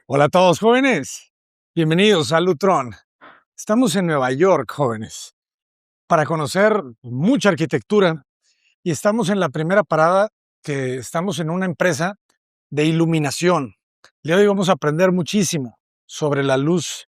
Hola a todos, jóvenes. Bienvenidos a Lutron. Estamos en Nueva York, jóvenes, para conocer mucha arquitectura y estamos en la primera parada que estamos en una empresa de iluminación. El día de hoy vamos a aprender muchísimo sobre la luz,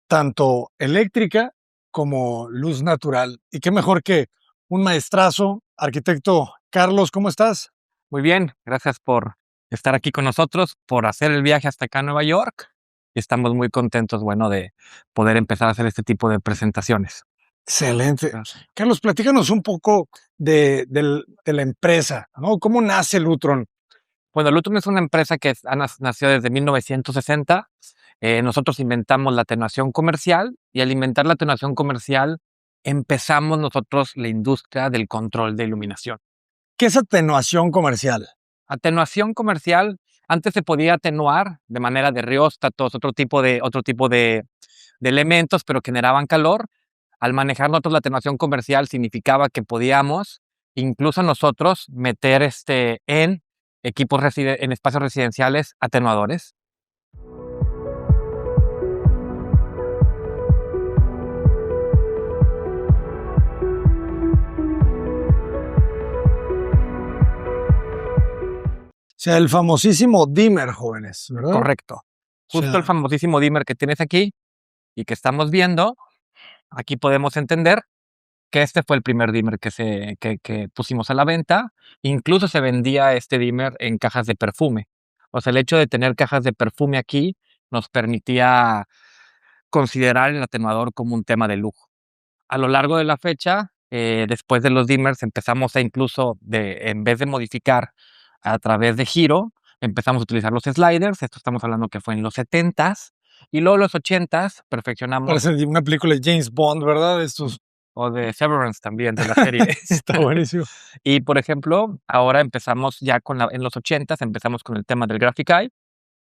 tanto eléctrica como luz natural. Y qué mejor que un maestrazo, arquitecto Carlos, ¿cómo estás? Muy bien, gracias por estar aquí con nosotros, por hacer el viaje hasta acá a Nueva York. Y estamos muy contentos, bueno, de poder empezar a hacer este tipo de presentaciones. Excelente. Gracias. Carlos, platícanos un poco de la empresa, ¿no? ¿Cómo nace Lutron? Bueno, Lutron es una empresa que nació desde 1960. Nosotros inventamos la atenuación comercial y al inventar la atenuación comercial empezamos nosotros la industria del control de iluminación. ¿Qué es atenuación comercial? Atenuación comercial, antes se podía atenuar de manera de rióstatos, otro tipo de elementos, pero que generaban calor. Al manejar nosotros la atenuación comercial significaba que podíamos incluso nosotros meter en en espacios residenciales atenuadores. O sea, el famosísimo dimmer, jóvenes, ¿verdad? O Correcto. Justo el sea, famosísimo dimmer que tienes aquí y que estamos viendo, aquí podemos entender que este fue el primer dimmer que pusimos a la venta. Incluso se vendía este dimmer en cajas de perfume. O sea, el hecho de tener cajas de perfume aquí nos permitía considerar el atenuador como un tema de lujo. A lo largo de la fecha, después de los dimmers, empezamos a en vez de modificar a través de giro, empezamos a utilizar los sliders. Esto estamos hablando que fue en los 70s. Y luego en los 80s perfeccionamos, parece una película de James Bond, ¿verdad? Estos. o de Severance también, de la serie. Está buenísimo. Y por ejemplo, ahora empezamos ya en los 80s, empezamos con el tema del Graphic Eye.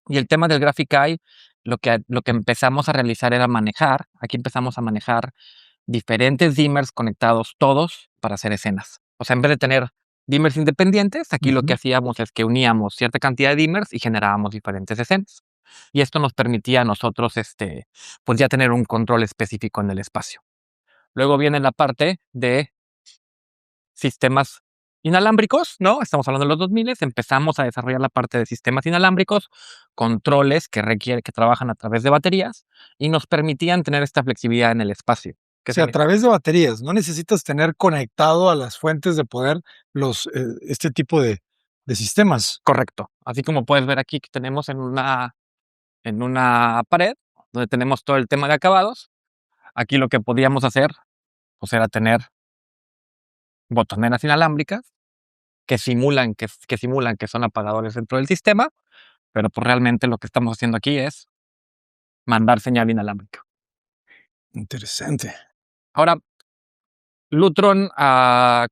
Y el tema del Graphic Eye, lo que empezamos a realizar era manejar. Aquí empezamos a manejar diferentes dimmers conectados todos para hacer escenas. O sea, en vez de tener dimmers independientes, aquí lo que Ujú. hacíamos es que uníamos cierta cantidad de dimmers y generábamos diferentes escenas. Y esto nos permitía a nosotros, pues ya tener un control específico en el espacio. Luego viene la parte de sistemas inalámbricos, ¿no? Estamos hablando de los 2000, empezamos a desarrollar la parte de sistemas inalámbricos, controles que trabajan a través de baterías y nos permitían tener esta flexibilidad en el espacio. O ¿Qué sea, a significa? través de baterías, no necesitas tener conectado a las fuentes de poder este tipo de sistemas. Correcto. Así como puedes ver aquí que tenemos en una pared donde tenemos todo el tema de acabados, aquí lo que podíamos hacer pues era tener botoneras inalámbricas que son apagadores dentro del sistema, pero pues realmente lo que estamos haciendo aquí es mandar señal inalámbrica. Interesante. Ahora, Lutron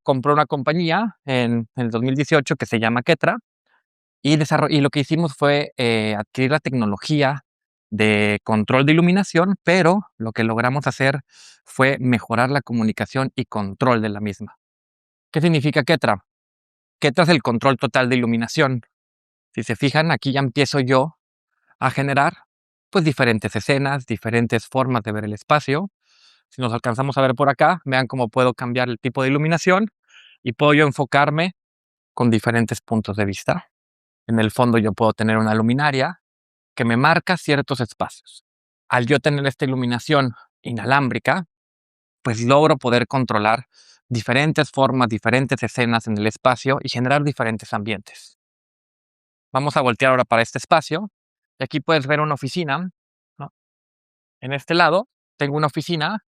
compró una compañía en el 2018 que se llama Ketra y lo que hicimos fue adquirir la tecnología de control de iluminación, pero lo que logramos hacer fue mejorar la comunicación y control de la misma. ¿Qué significa Ketra? Ketra es el control total de iluminación. Si se fijan, aquí ya empiezo yo a generar pues diferentes escenas, diferentes formas de ver el espacio. Si nos alcanzamos a ver por acá, vean cómo puedo cambiar el tipo de iluminación y puedo yo enfocarme con diferentes puntos de vista. En el fondo yo puedo tener una luminaria que me marca ciertos espacios. Al yo tener esta iluminación inalámbrica, pues logro poder controlar diferentes formas, diferentes escenas en el espacio y generar diferentes ambientes. Vamos a voltear ahora para este espacio y aquí puedes ver una oficina, ¿no? En este lado tengo una oficina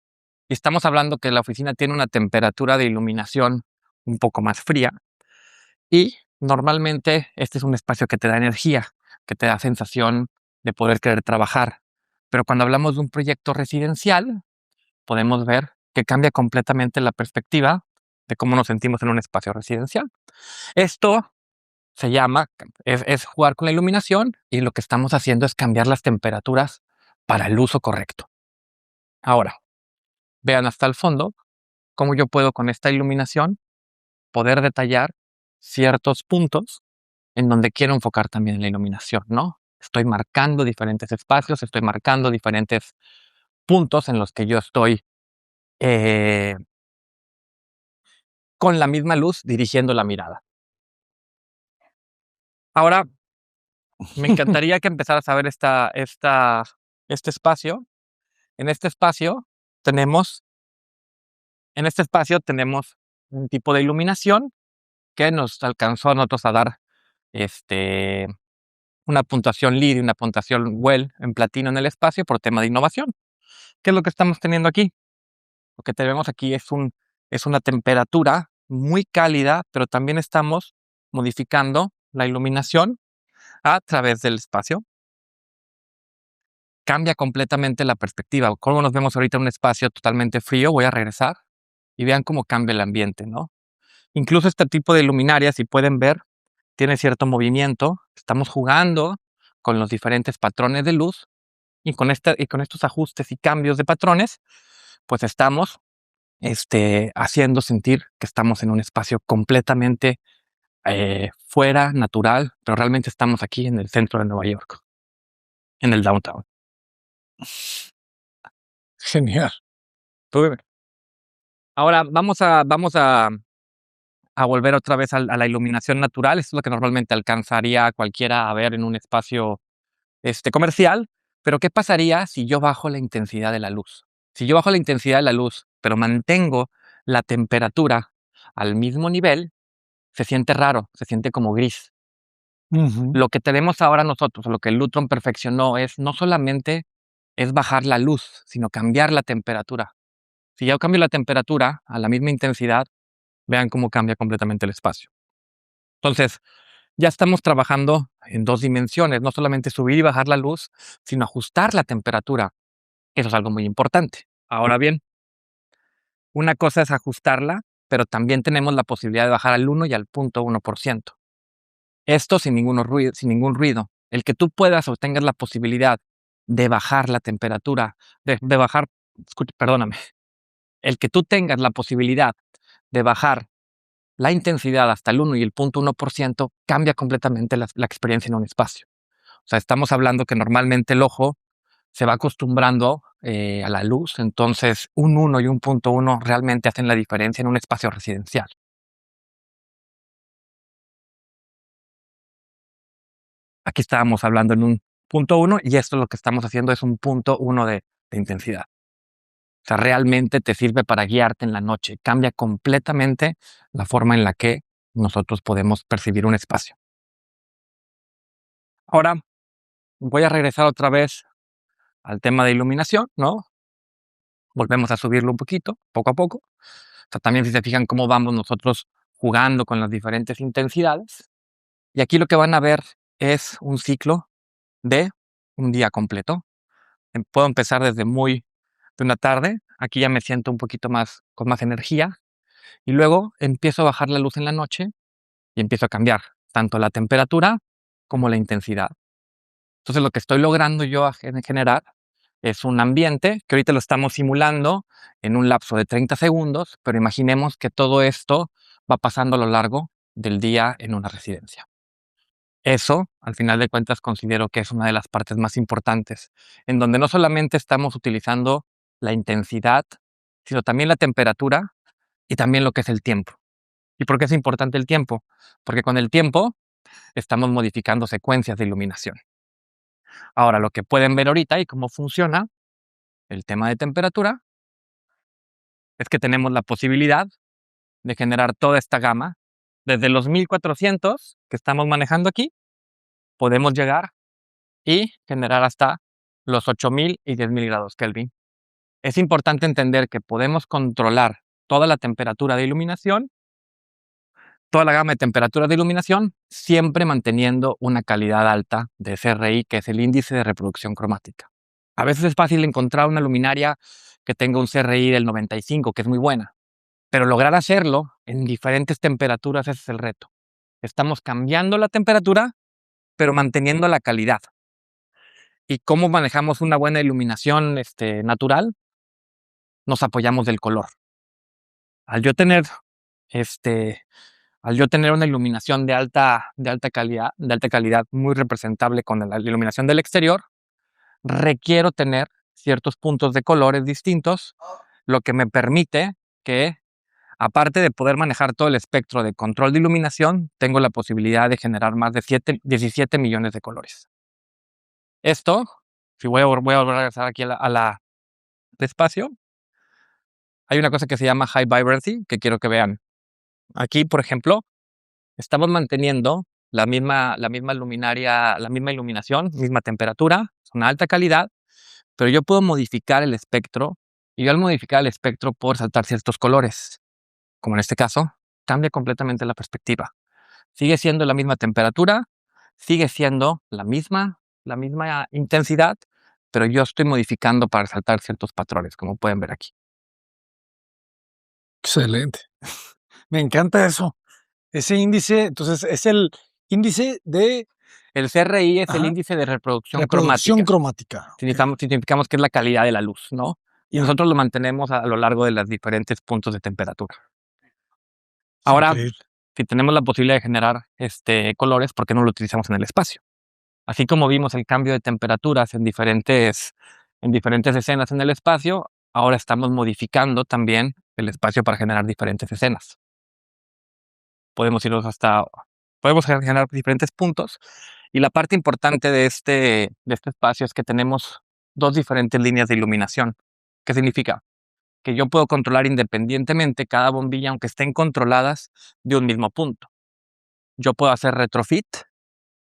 y estamos hablando que la oficina tiene una temperatura de iluminación un poco más fría y normalmente este es un espacio que te da energía, que te da sensación de poder querer trabajar. Pero cuando hablamos de un proyecto residencial, podemos ver que cambia completamente la perspectiva de cómo nos sentimos en un espacio residencial. Esto se llama, es jugar con la iluminación y lo que estamos haciendo es cambiar las temperaturas para el uso correcto. Ahora, vean hasta el fondo cómo yo puedo con esta iluminación poder detallar ciertos puntos en donde quiero enfocar también la iluminación, ¿no? Estoy marcando diferentes espacios, estoy marcando diferentes puntos en los que yo estoy con la misma luz dirigiendo la mirada. Ahora, me encantaría que empezaras a ver este espacio. En este espacio tenemos, en este espacio tenemos un tipo de iluminación que nos alcanzó a nosotros a dar este, una puntuación LEED y una puntuación WELL en platino en el espacio por tema de innovación. ¿Qué es lo que estamos teniendo aquí? Lo que tenemos aquí es una temperatura muy cálida, pero también estamos modificando la iluminación a través del espacio. Cambia completamente la perspectiva. Como nos vemos ahorita en un espacio totalmente frío, voy a regresar y vean cómo cambia el ambiente, ¿no? Incluso este tipo de luminaria, si pueden ver, tiene cierto movimiento. Estamos jugando con los diferentes patrones de luz y con estos ajustes y cambios de patrones, pues estamos haciendo sentir que estamos en un espacio completamente fuera, natural, pero realmente estamos aquí en el centro de Nueva York, en el downtown. Genial. Ahora vamos a volver otra vez a la iluminación natural. Esto es lo que normalmente alcanzaría a cualquiera a ver en un espacio comercial. Pero ¿qué pasaría si yo bajo la intensidad de la luz? Si yo bajo la intensidad de la luz, pero mantengo la temperatura al mismo nivel, se siente raro, se siente como gris. Lo que tenemos ahora nosotros, lo que Lutron perfeccionó es no solamente es bajar la luz, sino cambiar la temperatura. Si yo cambio la temperatura a la misma intensidad, vean cómo cambia completamente el espacio. Entonces, ya estamos trabajando en 2 dimensiones, no solamente subir y bajar la luz, sino ajustar la temperatura. Eso es algo muy importante. Ahora bien, una cosa es ajustarla, pero también tenemos la posibilidad de bajar al 1 y al 0.1%. Esto sin ningún ruido. El que tú puedas o tengas la posibilidad de bajar la temperatura, de bajar, perdóname, el que tú tengas la posibilidad de bajar la intensidad hasta el 1 y el 0.1% cambia completamente la experiencia en un espacio. O sea, estamos hablando que normalmente el ojo se va acostumbrando a la luz, entonces un 1 y un 0.1 realmente hacen la diferencia en un espacio residencial. Aquí estábamos hablando en un 0.1 y esto lo que estamos haciendo es un 0.1 de intensidad. O sea, realmente te sirve para guiarte en la noche. Cambia completamente la forma en la que nosotros podemos percibir un espacio. Ahora voy a regresar otra vez al tema de iluminación, ¿no? Volvemos a subirlo un poquito, poco a poco. O sea, también si se fijan cómo vamos nosotros jugando con las diferentes intensidades. Y aquí lo que van a ver es un ciclo de un día completo. Puedo empezar desde de una tarde. Aquí ya me siento un poquito más, con más energía. Y luego empiezo a bajar la luz en la noche y empiezo a cambiar tanto la temperatura como la intensidad. Entonces lo que estoy logrando yo generar es un ambiente que ahorita lo estamos simulando en un lapso de 30 segundos, pero imaginemos que todo esto va pasando a lo largo del día en una residencia. Eso, al final de cuentas, considero que es una de las partes más importantes, en donde no solamente estamos utilizando la intensidad, sino también la temperatura y también lo que es el tiempo. ¿Y por qué es importante el tiempo? Porque con el tiempo estamos modificando secuencias de iluminación. Ahora, lo que pueden ver ahorita y cómo funciona el tema de temperatura es que tenemos la posibilidad de generar toda esta gama. Desde los 1400 que estamos manejando aquí, podemos llegar y generar hasta los 8000 y 10000 grados Kelvin. Es importante entender que podemos controlar toda la temperatura de iluminación, toda la gama de temperaturas de iluminación, siempre manteniendo una calidad alta de CRI, que es el índice de reproducción cromática. A veces es fácil encontrar una luminaria que tenga un CRI del 95, que es muy buena, pero lograr hacerlo en diferentes temperaturas, ese es el reto. Estamos cambiando la temperatura, pero manteniendo la calidad. ¿Y cómo manejamos una buena iluminación natural? Nos apoyamos del color. Al yo tener este, al yo tener una iluminación de alta calidad muy representable con la iluminación del exterior, requiero tener ciertos puntos de colores distintos, lo que me permite que, aparte de poder manejar todo el espectro de control de iluminación, tengo la posibilidad de generar más de 17 millones de colores. Esto, si voy a volver a regresar aquí despacio, hay una cosa que se llama High Vibrancy, que quiero que vean. Aquí, por ejemplo, estamos manteniendo la misma luminaria, la misma iluminación, misma temperatura, una alta calidad, pero yo puedo modificar el espectro, y yo al modificar el espectro puedo saltar ciertos colores, como en este caso, cambia completamente la perspectiva. Sigue siendo la misma temperatura, sigue siendo la misma intensidad, pero yo estoy modificando para resaltar ciertos patrones, como pueden ver aquí. Excelente. Me encanta eso. Ese índice, entonces, es el índice de El CRI es el Ajá. índice de reproducción reproducción cromática. cromática. Ok. Significamos que es la calidad de la luz, ¿no? Y Ya. nosotros lo mantenemos a lo largo de los diferentes puntos de temperatura. Es Ahora, increíble. si tenemos la posibilidad de generar colores, ¿por qué no lo utilizamos en el espacio? Así como vimos el cambio de temperaturas en diferentes escenas en el espacio, ahora estamos modificando también el espacio para generar diferentes escenas. Podemos generar diferentes puntos, y la parte importante de este espacio es que tenemos dos diferentes líneas de iluminación. ¿Qué significa? Que yo puedo controlar independientemente cada bombilla, aunque estén controladas de un mismo punto. Yo puedo hacer retrofit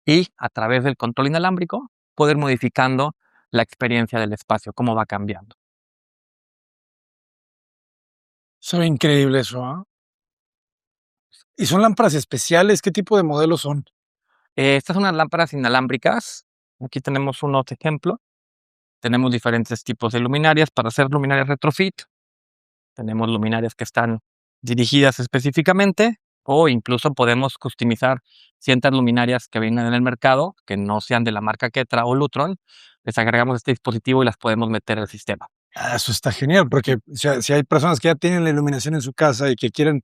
y, a través del control inalámbrico, puedo ir modificando la experiencia del espacio, cómo va cambiando. Se ve increíble eso, ¿ah? ¿Y son lámparas especiales? ¿Qué tipo de modelos son? Estas son unas lámparas inalámbricas. Aquí tenemos unos ejemplos. Tenemos diferentes tipos de luminarias para hacer luminarias retrofit. Tenemos luminarias que están dirigidas específicamente, o incluso podemos customizar ciertas luminarias que vienen en el mercado, que no sean de la marca Ketra o Lutron. Les agregamos este dispositivo y las podemos meter al sistema. Eso está genial, porque si hay personas que ya tienen la iluminación en su casa y que quieren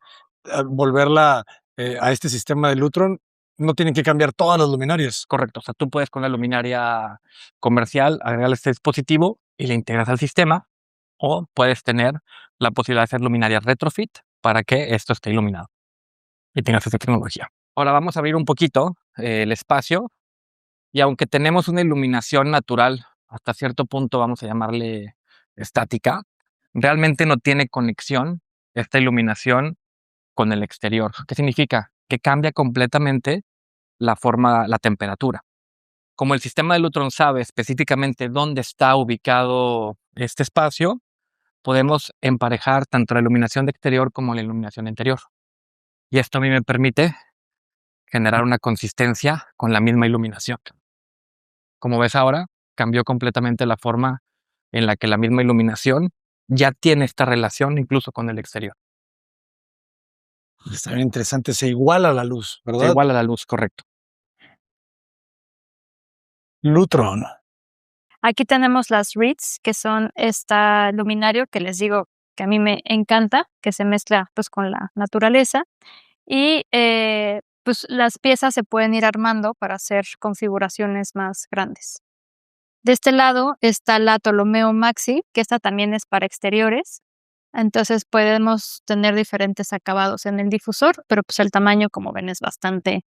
volverla a este sistema de Lutron, no tienen que cambiar todas las luminarias. Correcto. O sea, tú puedes con la luminaria comercial agregarle este dispositivo y le integras al sistema, o puedes tener la posibilidad de hacer luminarias retrofit para que esto esté iluminado y tengas esta tecnología. Ahora vamos a abrir un poquito el espacio, y aunque tenemos una iluminación natural, hasta cierto punto vamos a llamarle estática, realmente no tiene conexión esta iluminación con el exterior. ¿Qué significa? Que cambia completamente la temperatura. Como el sistema de Lutron sabe específicamente dónde está ubicado este espacio, podemos emparejar tanto la iluminación de exterior como la iluminación interior. Y esto a mí me permite generar una consistencia con la misma iluminación. Como ves ahora, cambió completamente la forma en la que la misma iluminación ya tiene esta relación incluso con el exterior. Está bien interesante, se iguala la luz, Se ¿verdad? iguala la luz, correcto. Lutron. Aquí tenemos las reeds, que son esta luminario que les digo que a mí me encanta, que se mezcla pues con la naturaleza, y pues las piezas se pueden ir armando para hacer configuraciones más grandes. De este lado está la Ptolomeo Maxi, que esta también es para exteriores. Entonces podemos tener diferentes acabados en el difusor, pero pues el tamaño, como ven, es bastante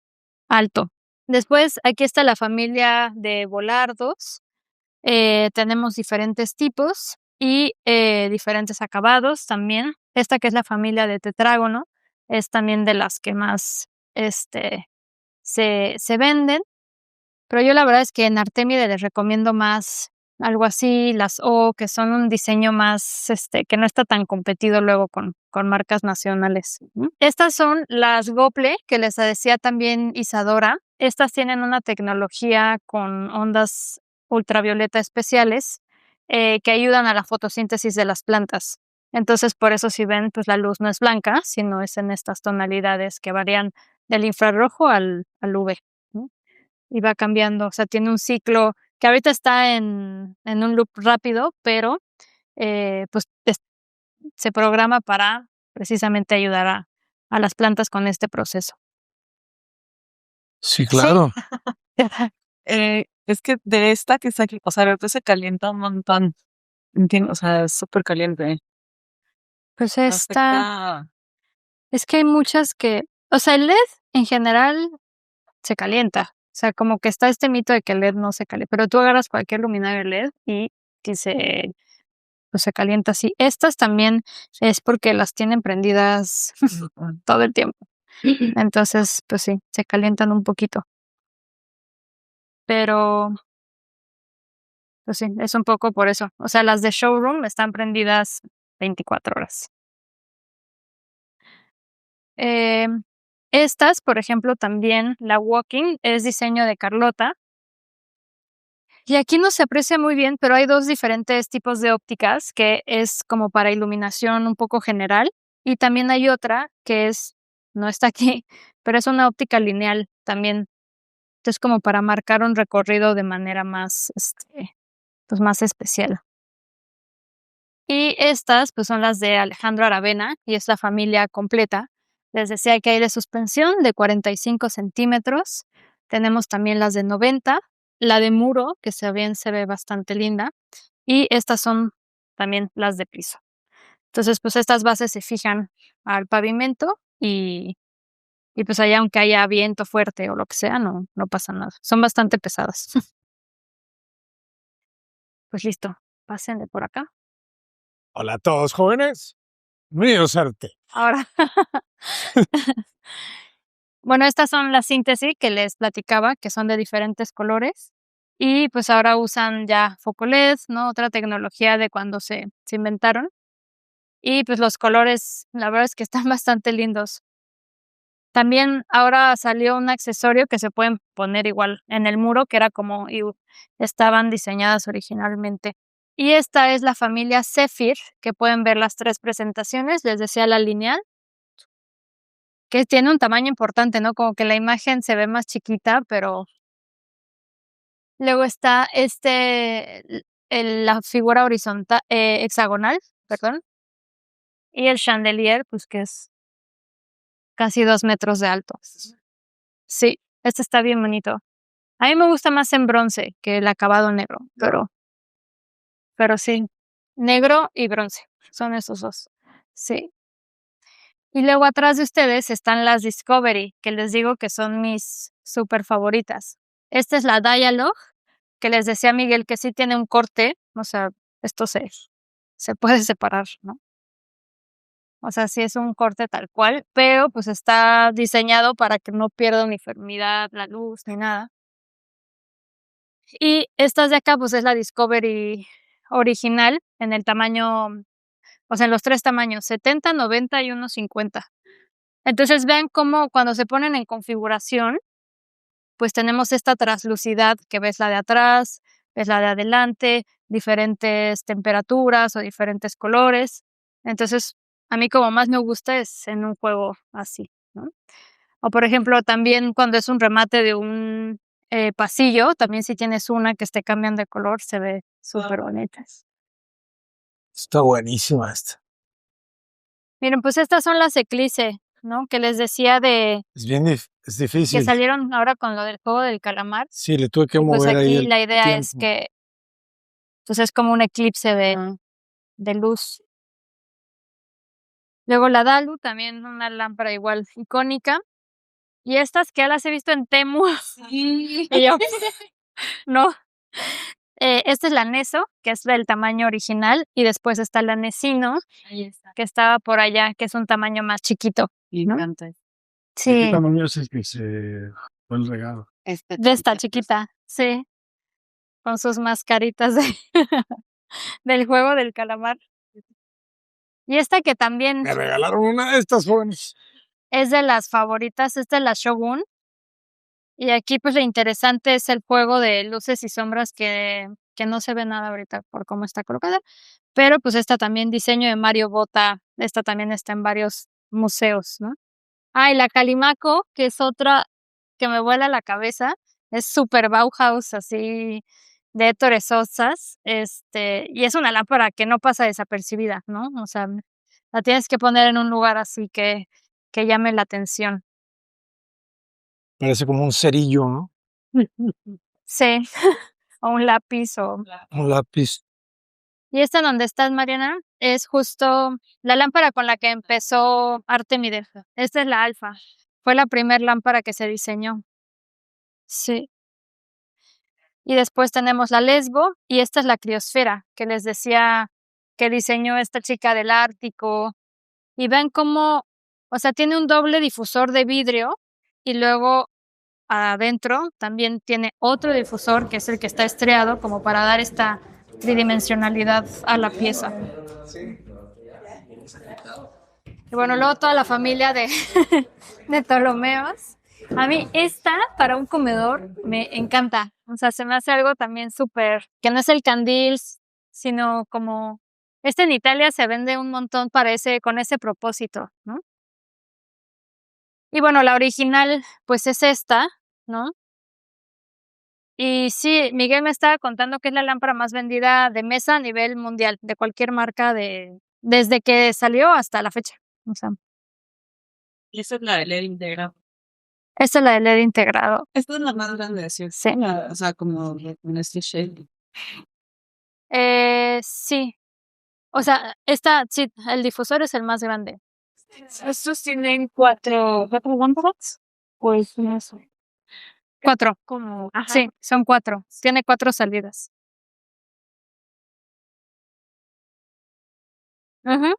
alto. Después aquí está la familia de Volardos. Tenemos diferentes tipos y diferentes acabados también. Esta, que es la familia de tetrágono, es también de las que más se venden. Pero yo la verdad es que en Artemide les recomiendo más algo así, las O, que son un diseño más, que no está tan competido luego con marcas nacionales. Estas son las Gople, que les decía también Isadora. Estas tienen una tecnología con ondas ultravioleta especiales que ayudan a la fotosíntesis de las plantas. Entonces, por eso, si ven, pues la luz no es blanca, sino es en estas tonalidades que varían del infrarrojo al UV. Y va cambiando, o sea, tiene un ciclo que ahorita está en un loop rápido, pero pues se programa para precisamente ayudar a las plantas con este proceso. Sí, claro. Es que de esta que está aquí, o sea, ahorita se calienta un montón. Entiendo, o sea, es súper caliente. Pues esta, Afecta. es que hay muchas que, o sea, el LED en general se calienta. O sea, como que está este mito de que el LED no se calienta, pero tú agarras cualquier luminario LED y que pues se calienta así. Estas también es porque las tienen prendidas todo el tiempo. Entonces, pues sí, se calientan un poquito. Pero, pues sí, es un poco por eso. O sea, las de showroom están prendidas 24 horas. Estas, por ejemplo, también la Walking es diseño de Carlota. Y aquí no se aprecia muy bien, pero hay dos diferentes tipos de ópticas que es como para iluminación un poco general. Y también hay otra que no está aquí, pero es una óptica lineal también. Entonces, como para marcar un recorrido de manera más, pues más especial. Y estas, pues son las de Alejandro Aravena y es la familia completa. Les decía que hay de suspensión de 45 centímetros. Tenemos también las de 90, la de muro, que se ve bastante linda. Y estas son también las de piso. Entonces, pues estas bases se fijan al pavimento y pues allá, aunque haya viento fuerte o lo que sea, no pasa nada. Son bastante pesadas. Pues listo, pásenle por acá. Hola a todos, jóvenes. Bienvenidos a Arte. Ahora, bueno, estas son las síntesis que les platicaba, que son de diferentes colores. Y pues ahora usan ya foco LED, ¿no? Otra tecnología de cuando se inventaron. Y pues los colores, la verdad es que están bastante lindos. También ahora salió un accesorio que se pueden poner igual en el muro, que era como estaban diseñadas originalmente. Y esta es la familia Zephyr, que pueden ver las 3 presentaciones. Les decía la lineal, que tiene un tamaño importante, ¿no? Como que la imagen se ve más chiquita, pero luego está la figura horizontal, hexagonal, perdón, y el chandelier, pues que es casi 2 metros de alto. Sí, este está bien bonito. A mí me gusta más en bronce que el acabado negro, pero sí, negro y bronce, son esos dos. Sí. Y luego atrás de ustedes están las Discovery, que les digo que son mis súper favoritas. Esta es la Dialogue, que les decía Miguel que sí tiene un corte, o sea, esto se puede separar, ¿no? O sea, sí es un corte tal cual, pero pues está diseñado para que no pierda uniformidad, la luz, ni nada. Y estas de acá, pues es la Discovery original en el tamaño, o sea, en los 3 tamaños, 70, 90 y 1.50. Entonces vean cómo cuando se ponen en configuración, pues tenemos esta translucidad que ves la de atrás, ves la de adelante, diferentes temperaturas o diferentes colores. Entonces, a mí como más me gusta es en un juego así, ¿no? O por ejemplo, también cuando es un remate de un pasillo, también si tienes una que esté cambiando de color, se ve súper bonita. Está buenísima esta. Miren, pues estas son las Eclipse, ¿no? Que les decía Es bien es que difícil. salieron ahora con lo del juego del calamar. Sí, le tuve que Y pues mover ahí aquí el la idea es tiempo. que pues es como un eclipse de luz. Luego la Dalu, también una lámpara igual icónica. Y estas que ya las he visto en Temu. Sí. Y yo, no. Esta es la Neso, que es del tamaño original. Y después está la Nesino, Ahí está. que estaba por allá, que es un tamaño más chiquito. Me ¿no? encanta. ¿De qué Sí, tamaño es el que se fue el regalo? de esta chiquita, sí. Con sus mascaritas del juego del calamar. Y esta que también Me regalaron una de estas, jóvenes. es de las favoritas, esta es la Shogun. Y aquí pues lo interesante es el juego de luces y sombras que no se ve nada ahorita por cómo está colocada. Pero pues esta también diseño de Mario Bota, esta también está en varios museos, ¿no? Ah, y la Calimaco, que es otra que me vuela la cabeza, es súper Bauhaus, así de Ettore Sozzas, y es una lámpara que no pasa desapercibida, ¿no? O sea, la tienes que poner en un lugar así que que llame la atención. Parece como un cerillo, ¿no? Sí, o un lápiz o... Un lápiz. Y esta donde estás, Mariana, es justo la lámpara con la que empezó Artemide. Esta es la alfa. Fue la primera lámpara que se diseñó. Sí. Y después tenemos la Lesbo y esta es la criosfera que les decía que diseñó esta chica del Ártico. Y ven cómo, o sea, tiene un doble difusor de vidrio y luego adentro también tiene otro difusor que es el que está estriado como para dar esta tridimensionalidad a la pieza. Y bueno, luego toda la familia de, de Ptolomeos. A mí esta para un comedor me encanta. O sea, se me hace algo también súper, que no es el candil, sino como... Este en Italia se vende un montón para con ese propósito, ¿no? Y bueno, la original pues es esta, ¿no? Y sí, Miguel me estaba contando que es la lámpara más vendida de mesa a nivel mundial, de cualquier marca desde que salió hasta la fecha. O sea, Y esa es la de LED integrado. esta es la de LED integrado. Esta es la más grande, ¿cierto? Sí. O sea, como en este shape. Sí. O sea, sí, el difusor es el más grande. Estos tienen cuatro lámparas. Pues no sé. 4. Como, Sí, son 4. Tiene 4 salidas. Ujú.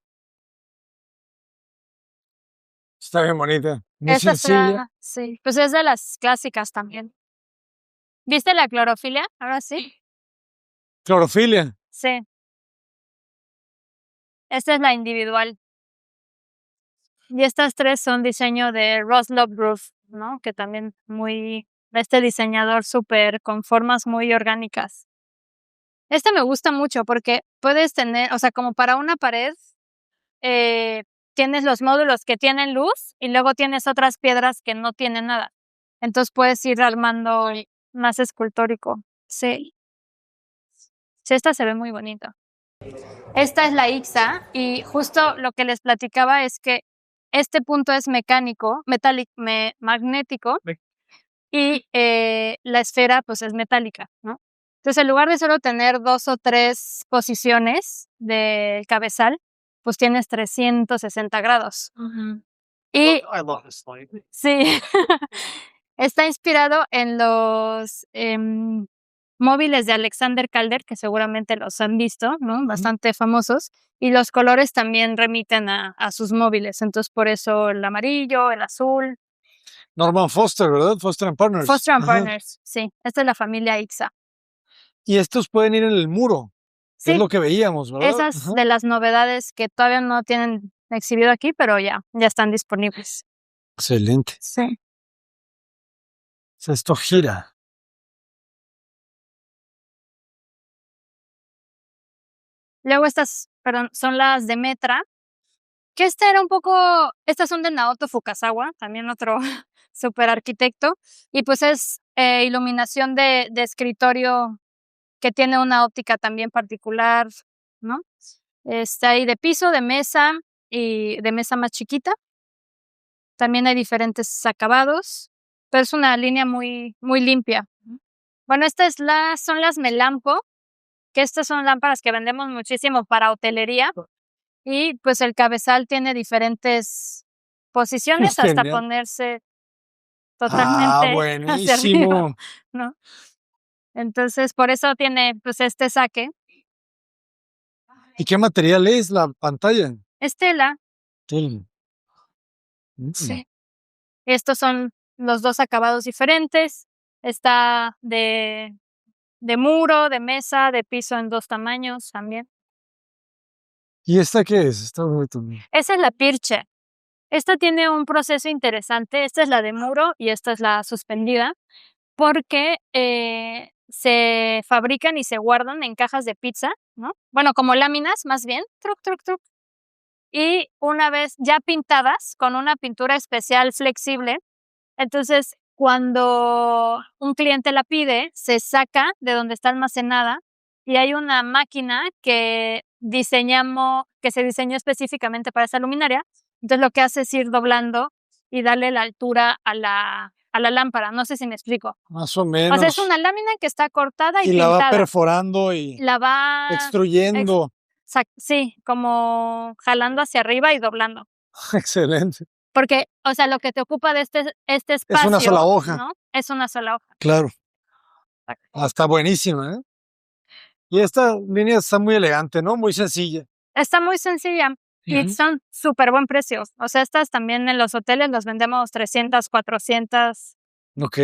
Está bien bonita. Muy Esta sencilla. sí, pues es de las clásicas también. ¿Viste la clorofilia? Ahora sí. Clorofilia. Sí. Esta es la individual. Y estas 3 son diseño de Ross Lovegrove, ¿no? Que también este diseñador súper con formas muy orgánicas. Esta me gusta mucho porque puedes tener, o sea, como para una pared, tienes los módulos que tienen luz y luego tienes otras piedras que no tienen nada. Entonces puedes ir armando más escultórico. Sí. Sí, esta se ve muy bonita. Esta es la Ixa y justo lo que les platicaba es que este punto es mecánico, magnético y la esfera pues es metálica, ¿no? Entonces en lugar de solo tener 2 o 3 posiciones del cabezal, pues tienes 360 grados. Y sí, está inspirado en los móviles de Alexander Calder, que seguramente los han visto, ¿no? Bastante famosos. Y los colores también remiten a sus móviles. Entonces, por eso el amarillo, el azul. Norman Foster, ¿verdad? Foster and Partners. Foster and Ajá. Partners, sí. Esta es la familia Ixa. Y estos pueden ir en el muro. Sí, Es lo que veíamos, ¿verdad? esas Ajá. de las novedades que todavía no tienen exhibido aquí, pero ya están disponibles. Excelente. Sí. O sea, esto gira. Luego estas, perdón, son las de Metra, que estas son de Naoto Fukasawa, también otro super arquitecto, y pues es iluminación de escritorio que tiene una óptica también particular, ¿no? Está ahí de piso, de mesa y de mesa más chiquita. También hay diferentes acabados, pero es una línea muy, muy limpia. Bueno, son las Melampo, que estas son lámparas que vendemos muchísimo para hotelería. Y pues el cabezal tiene diferentes posiciones hasta Genial. ponerse Ah, totalmente hacia arriba, buenísimo. ¿no? Entonces, por eso tiene pues este saque. ¿Y qué material es la pantalla? Es tela, Sí. sí. Estos son los 2 acabados diferentes. Está de muro, de mesa, de piso en 2 tamaños también. ¿Y esta qué es? Está bonito. Esa es la Pirche. Esta tiene un proceso interesante. Esta es la de muro y esta es la suspendida, porque se fabrican y se guardan en cajas de pizza, ¿no? Bueno, como láminas, más bien, truc, truc, truc. Y una vez ya pintadas con una pintura especial flexible, entonces cuando un cliente la pide, se saca de donde está almacenada y hay una máquina que se diseñó específicamente para esta luminaria Entonces lo que hace es ir doblando y darle la altura a la lámpara. No sé si me explico. Más o O menos. sea, es una lámina que está cortada y Y la va pintada. perforando y La va extruyendo. sí, como jalando hacia arriba y doblando. Excelente. Porque, o sea, lo que te ocupa de este espacio, una sola hoja. ¿no? Es una sola hoja. Claro. Está buenísima, ¿eh? Y esta línea está muy elegante, ¿no? Muy sencilla. Está muy sencilla y Ujú. son súper buen precio. O sea, estas también en los hoteles las vendemos 300, 400. Ok.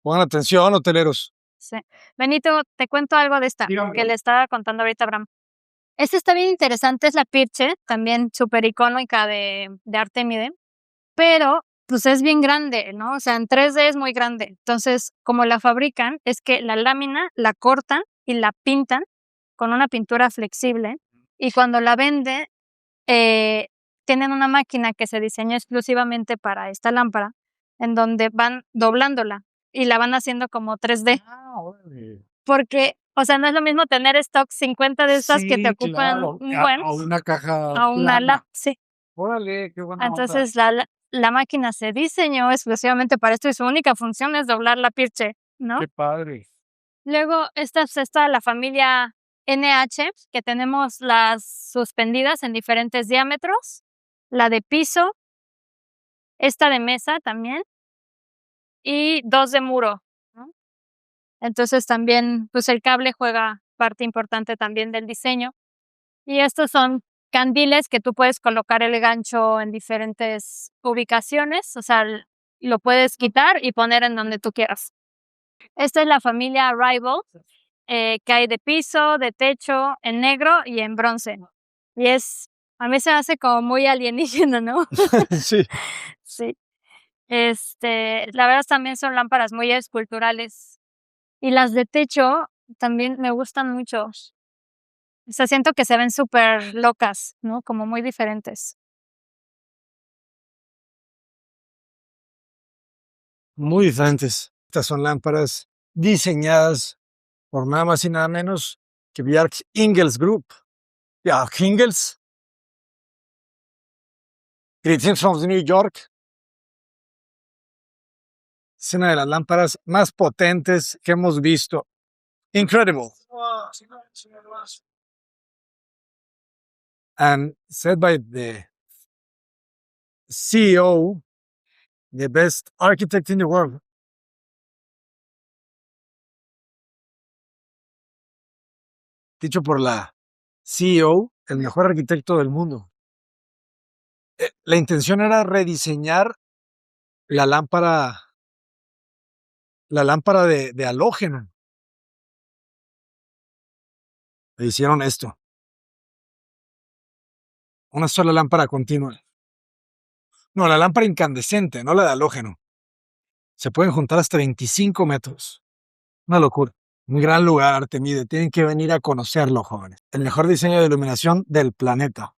Pongan atención, hoteleros. Sí. Benito, te cuento algo de esta Dígame. que le estaba contando ahorita a Abraham. Esta está bien interesante, es la Pirche, también súper icónica de Artemide, pero pues es bien grande, ¿no? O sea, en 3D es muy grande. Entonces, como la fabrican, es que la lámina la cortan y la pintan con una pintura flexible y cuando la venden, tienen una máquina que se diseñó exclusivamente para esta lámpara, en donde van doblándola y la van haciendo como 3D. Porque, o sea, no es lo mismo tener stock 50 de estas que te ocupan un buen A una caja a una sí. Órale, qué buena onda. Entonces la máquina se diseñó exclusivamente para esto y su única función es doblar la Pirche, ¿no? Qué padre. Luego está la familia NH, que tenemos las suspendidas en diferentes diámetros, la de piso, esta de mesa también, y 2 de muro, ¿no? Entonces también, pues el cable juega parte importante también del diseño. Y estos son candiles que tú puedes colocar el gancho en diferentes ubicaciones, o sea, lo puedes quitar y poner en donde tú quieras. Esta es la familia Arrival, que hay de piso, de techo, en negro y en bronce. Y a mí se me hace como muy alienígena, ¿no? Sí. Sí. La verdad también son lámparas muy esculturales. Y las de techo también me gustan mucho. O sea, siento que se ven súper locas, ¿no? Como muy diferentes. Muy diferentes. Estas son lámparas diseñadas por nada más y nada menos que Bjark Ingels Group. Bjark Ingels. Greetings from New York. Es una de las lámparas más potentes que hemos visto. Incredible. And said by the CEO, the best architect in the world. Dicho por la CEO, el mejor arquitecto del mundo. La intención era rediseñar la lámpara de halógeno. Le hicieron esto. Una sola lámpara continua. No, la lámpara incandescente, no la de halógeno. Se pueden juntar hasta 25 metros. Una locura. Un gran lugar, Artemide. Tienen que venir a conocerlo, jóvenes. El mejor diseño de iluminación del planeta.